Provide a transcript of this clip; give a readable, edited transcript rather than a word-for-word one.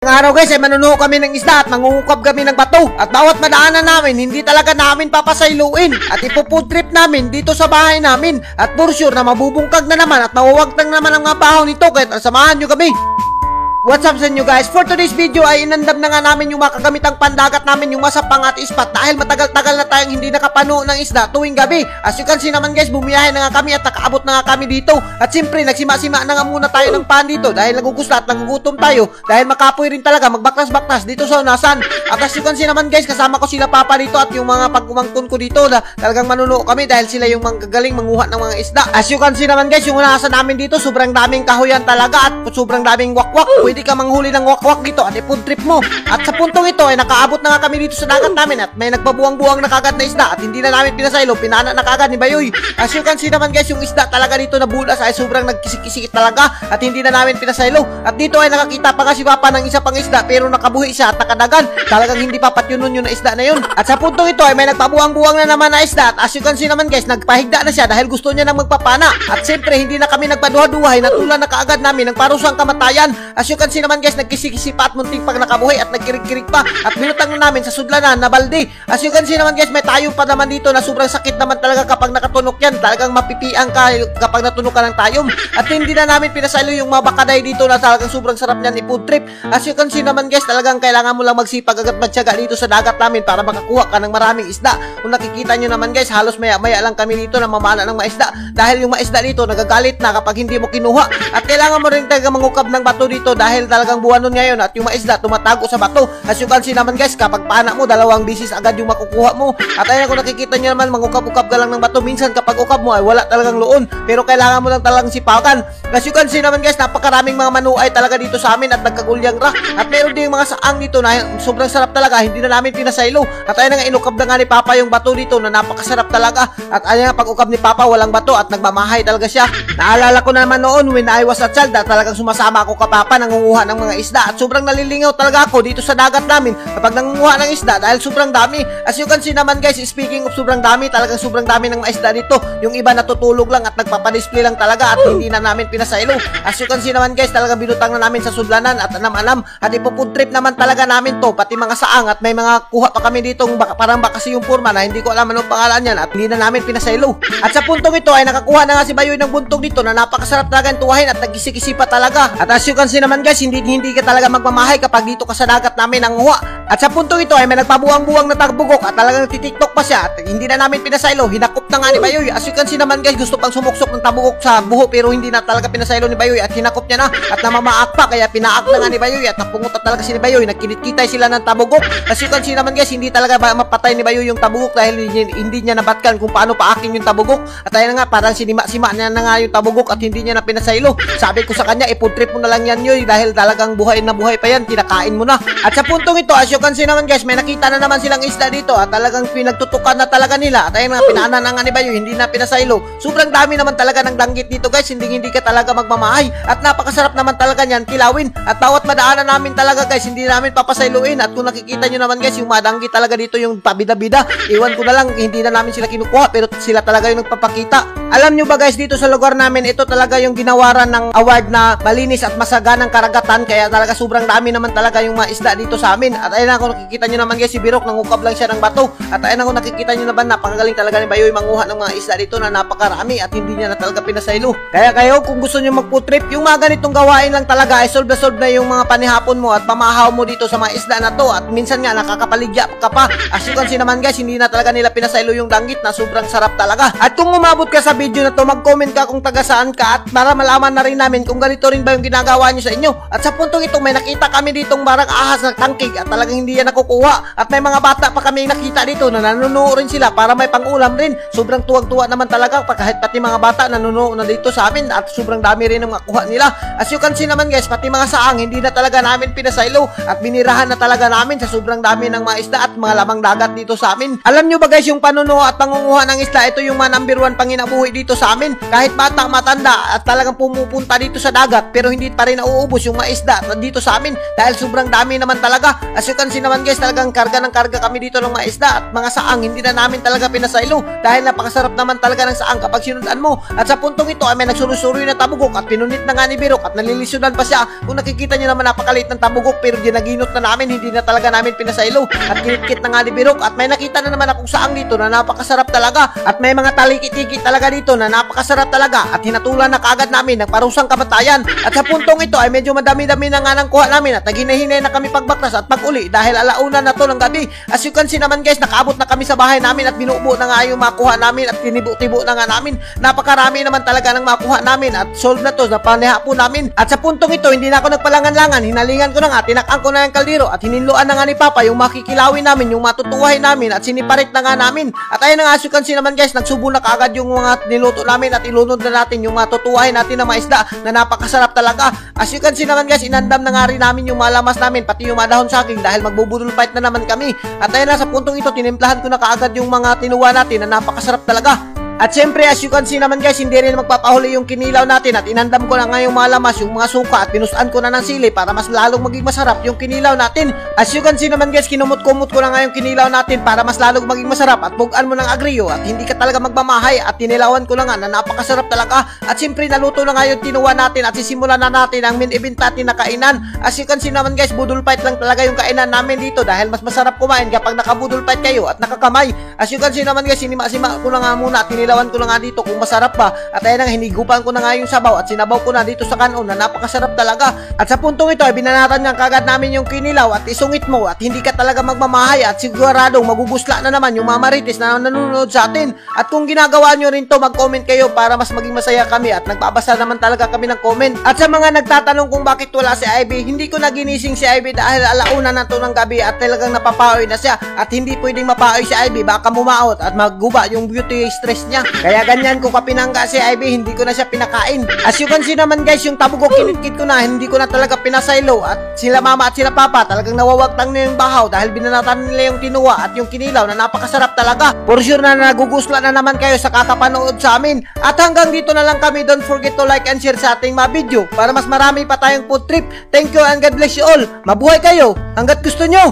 Araw guys ay manunuho kami ng isda at mangungukab kami ng bato. At bawat madaanan namin, hindi talaga namin papasailuin. At ipo-food trip namin dito sa bahay namin. At for sure na mabubungkag na naman at mawawagtang naman ang mga baho nito. Kaya samahan nyo kami. What's up sa inyo guys? For today's video ay inandam na nga namin yung mga kagamitang pandagat namin, yung masapang at ispat, dahil matagal-tagal na tayong hindi nakapano ng isda tuwing gabi. As you can see naman guys, bumiyahe na nga kami at nakaabot na nga kami dito. At siyempre nagsima-sima na nga muna tayo ng pan dito dahil nagugusta at nagugutom tayo, dahil makapoy rin talaga magbaktas-baktas dito sa unasan. At as you can see naman guys, kasama ko sila Papa dito at yung mga pagkumangkon ko dito na talagang manunuo kami dahil sila yung manggagaling manguha ng mga isda. As you can see naman guys, yung unasan namin dito sobrang daming kahoyan talaga at sobrang daming wakwak. Pwede ka manghuli ng wakwak dito at i-food trip mo. At sa puntong ito ay nakaabot na nga kami dito sa dagat namin at may nagbabuwang-buwang na kagad na isda at hindi na namin pinasaylo, pinana na kagad ni Bayoy. As you can see naman guys, yung isda talaga dito na bulas ay sobrang nagkisik-kisik talaga at hindi na namin pinasaylo. At dito ay nakakita pa nga si Papa ng isa pang isda pero nakabuhi siya at nakadagan. Talagang hindi pa patyunon yun na isda na yun. At sa puntong ito ay may nagbabuwang-buwang na naman na isda at as you can see naman guys, nagpahigda na siya dahil gusto niya nang magpapana. At siyempre hindi na kami nagpaduha-duhay, natulan na kaagad namin ng parusang kamatayan. As you can see naman guys, nagkisi-kisi pa at munting pag nakabuhay at nagkirig-kirig pa at binutang na namin sa sudlanan na balde. As you can see naman guys, may tayong pa naman dito na sobrang sakit naman talaga kapag nakatunok yan. Talagang mapipiang ka kapag natunok ka ng tayom. At hindi na namin pinasaylo yung mga bakaday dito na talagang sobrang sarap niyan i-food trip. As you can see naman guys, talagang kailangan mo lang magsipag agad matyaga dito sa dagat namin para makakuha ka ng maraming isda. Kung nakikita nyo naman guys, halos maya-maya lang kami dito na mamana ng maisda dahil yung maisda dito nagagalit na kapag hindi mo kinuha. At kailangan mo rin talaga mangukab ng bato dito dahil talagang buwanon ngayon at yung maisda tumatago sa bato. As you can see naman guys, kapag pana mo, dalawang bisis agad yung makukuha mo. At ayun, kung nakikita nyo naman, mangukab-ukab ka lang ng bato. Minsan kapag ukab mo ay wala talagang loon, pero kailangan mo lang talagang sipakan. As you can see naman guys, napakaraming mga manuay talaga dito sa amin at nagkagulyang ra. At meron din yung mga saang dito na sobrang sarap talaga, hindi na namin pinasaylo. At ayun nga, inukab na nga ni Papa yung bato dito na napakasarap talaga. At ayun nga, pag ukab ni Papa, walang bato at nagmamahay talaga siya. Naalala ko naman noon when I was a child, talagang sumasama ako ka Papa nangunguha ng mga isda at sobrang nalilingaw talaga ako dito sa dagat namin kapag nangunguha ng isda dahil sobrang dami. As you can see naman guys, speaking of sobrang dami, talagang sobrang dami ng mga isda dito. Yung iba natutulog lang at nagpapadisplay lang talaga at hindi na namin pinasaylo. As you can see naman guys, talagang binutang na namin sa sudlanan at anam-anam at ipo-food trip naman talaga namin to, pati mga saang. At may mga kuha pa kami dito parang bakasi yung purma na hindi ko alam anong pangalan yan at hindi na namin pinasaylo. At sa puntong ito ay nakakuha na nga si Bayoy ng buntong dito na napakasarap talaga yung tuwahin at nagkisi-kisi pa talaga. At as you can see naman guys, hindi ka talaga magmamahay kapag dito ka sa dagat namin ang huwa. At sa puntong ito ay may nagpabuwang-buwang na tagbugok at talagang nagtitiktok pa siya at hindi na namin pinasaylo. Hinakop na nga ni Bayoy. As you can see naman guys, gusto pang sumuksok ng tabugok sa buho pero hindi na talaga pinasaylo ni Bayoy at hinakop niya na at namamaak pa kaya pinaak na nga ni Bayoy at napungutat talaga si Bayoy. Nagkinit-kitay sila ng tabugok. As you can see naman guys, hindi talaga mapatay ni Bayoy yung tabugok dahil hindi niya nabatkan kung paano paakin yung tabugok. At ayun nga, parang sinima-sima niya na nga yung tabugok at hindi niya na pinasaylo. Sabi ko sa kanya, i-food trip mo na lang yan yoy dahil talagang buhay na buhay pa yan, kinakain mo na. At sa puntong ito, as you can see naman guys, may nakita na naman silang isda dito at talagang pinagtutukan na talaga nila. At ayun nga, pinaanan na nga ni Bayoy, hindi na pinasaylo. Sobrang dami naman talaga ng danggit dito guys, hindi ka talaga magmamahay. At napakasarap naman talaga niyan kilawin. At bawat madaanan namin talaga guys, hindi namin papasayluin. At kung nakikita nyo naman guys, yung madanggit talaga dito, yung pabida-bida, iwan ko na lang, hindi na namin sila kinukuha pero sila talaga yung nagpapakita. Alam nyo ba guys, dito sa lugar namin, ito talaga yung ginawaran ng award na malinis at masaganang karagatan. Kaya talaga sobrang dami naman talaga yung mga isda dito sa amin. At ayun na, kung nakikita nyo naman guys, si Birok nangukab lang siya ng bato. At ayun na, kung nakikita nyo naman, napakagaling talaga ni Bayoy manguha ng mga isda dito na napakarami at hindi niya na talaga pinasaylo. Kaya kayo, kung gusto nyo mag-food trip, yung mga ganitong gawain lang talaga ay solve na yung mga panihapon mo at pamahaw mo dito sa mga isda na to. At minsan nga, nakakapaligya ka pa. As you can see naman guys, hindi na talaga nila pinasaylo yung danggit na sobrang sarap talaga. At kung umabot ka sa video na to, mag-comment ka kung taga saan ka at para malaman na rin namin kung ganito rin ba yung ginagawa nyo sa inyo. At sa puntong ito, may nakita kami ditong barang ahas na tangkig at talagang hindi yan nakukuha. At may mga bata pa kami nakita dito na nanunuo rin sila para may pang-ulam rin. Sobrang tuwag-tuwa naman talaga kahit pati mga bata nanunuo na dito sa amin at sobrang dami rin ang makuha nila. As you can see naman guys, pati mga saang hindi na talaga namin pinasaylo at binirahan na talaga namin sa sobrang dami ng mga isda at mga lamang dagat dito sa amin. Alam nyo ba guys, yung panunuo at pangunguha ng isda, ito yung mga number 1 panginabuhi umuwi dito sa amin. Kahit bata, matanda at talagang pumupunta dito sa dagat, pero hindi pa rin nauubos yung mga isda dito sa amin dahil sobrang dami naman talaga. As you can see naman guys, talagang karga ng karga kami dito ng mga isda at mga saang. Hindi na namin talaga pinasaylo dahil napakasarap naman talaga ng saang kapag sinundan mo. At sa puntong ito ay may nagsurusuroy na tabugok at pinunit na nga ni Birok at nalilisudan pa siya. Kung nakikita nyo naman, napakaliit ng tabugok pero ginaginot na namin, hindi na talaga namin pinasaylo at kinitkit na nga ni Birok. At may nakita na naman akong saang dito na napakasarap talaga at may mga taliki-tiki talaga dito na napakasarap talaga at hinatulan na kaagad namin ng parusang kamatayan. At sa puntong ito ay medyo madami-dami na nga nang kuha namin at naghinay-hinay na kami pagbaktas at pag-uli dahil alauna na to ng gabi. As you can see naman guys, nakaabot na kami sa bahay namin at binubo na nga yung makuha namin at tinibo-tibo na nga namin. Napakarami naman talaga ng makuha namin at solve na to, napaniha po namin. At sa puntong ito, hindi na ako nagpalangan-langan, hinalingan ko na nga, tinakang ko na yung kaldero at hininluan na nga ni Papa yung makikilawin namin, yung matutuwahin namin at siniparit na nga namin. At ayun na nga, as you can see naman guys, nagsubo na kaagad yung mga niluto namin at ilunod na natin yung matutuwahin natin na mga isda na napakasarap talaga. As you can see naman guys, inandam na nga rin namin yung malamas namin, pati yung mga dahon saging dahil magbubudol fight na naman kami. At ayun na, sa puntong ito, tinimplahan ko na kaagad yung mga tinuwa natin na napakasarap talaga. At syempre, as you can see naman guys, hindi rin magpapahuli yung kinilaw natin at inandam ko na nga yung malamas, yung mga suka at pinusaan ko na ng sili para mas lalong maging masarap yung kinilaw natin. As you can see naman guys, kinumot-kumot ko na nga yung kinilaw natin para mas lalong maging masarap at bugaan mo ng agrio at hindi ka talaga magmamahay at tinilawan ko na nga na napakasarap talaga. At syempre, naluto na nga yung tinuwa natin at sisimulan na natin ang main event natin na kainan. As you can see naman guys, budol fight lang talaga yung kainan namin dito dahil mas masarap kumain kapag nakabudol fight kayo at nakakamay. As you can see naman guys, sinima-sima ko na nga muna at tinilawan ko na nga dito kung masarap ba. At ayun nga, hinigupan ko na nga yung sabaw at sinabaw ko na dito sa kanon na napakasarap talaga. At sa puntong ito ay binanatan niya kagad namin yung kinilaw at isungit mo at hindi ka talaga magmamahay at siguradong magugusla na naman yung mga marites na nanonood sa atin. At kung ginagawa nyo rin to, mag-comment kayo para mas maging masaya kami at nagbabasa naman talaga kami ng comment. At sa mga nagtatanong kung bakit wala si Ivy, hindi ko na ginising si Ivy dahil alauna na to ng gabi at talagang napapaoy na siya at hindi pwedeng mapaoy si Ivy, baka mumaot at magguba yung beauty stress niya. Kaya ganyan ko kapinangga si Ivy, hindi ko na siya pinakain. As you can see naman guys, yung tabugok kinitkit ko na, hindi ko na talaga pinasaylo at sila mama at sila papa talagang nawawagtang na yung bahaw dahil binanatan nila yung tinuwa at yung kinilaw na napakasarap talaga. For sure na nagugusla na naman kayo sa kakapanood sa amin. At hanggang dito na lang kami. Don't forget to like and share sa ating mga video para mas marami pa tayong food trip. Thank you and God bless you all. Mabuhay kayo hanggat gusto nyo.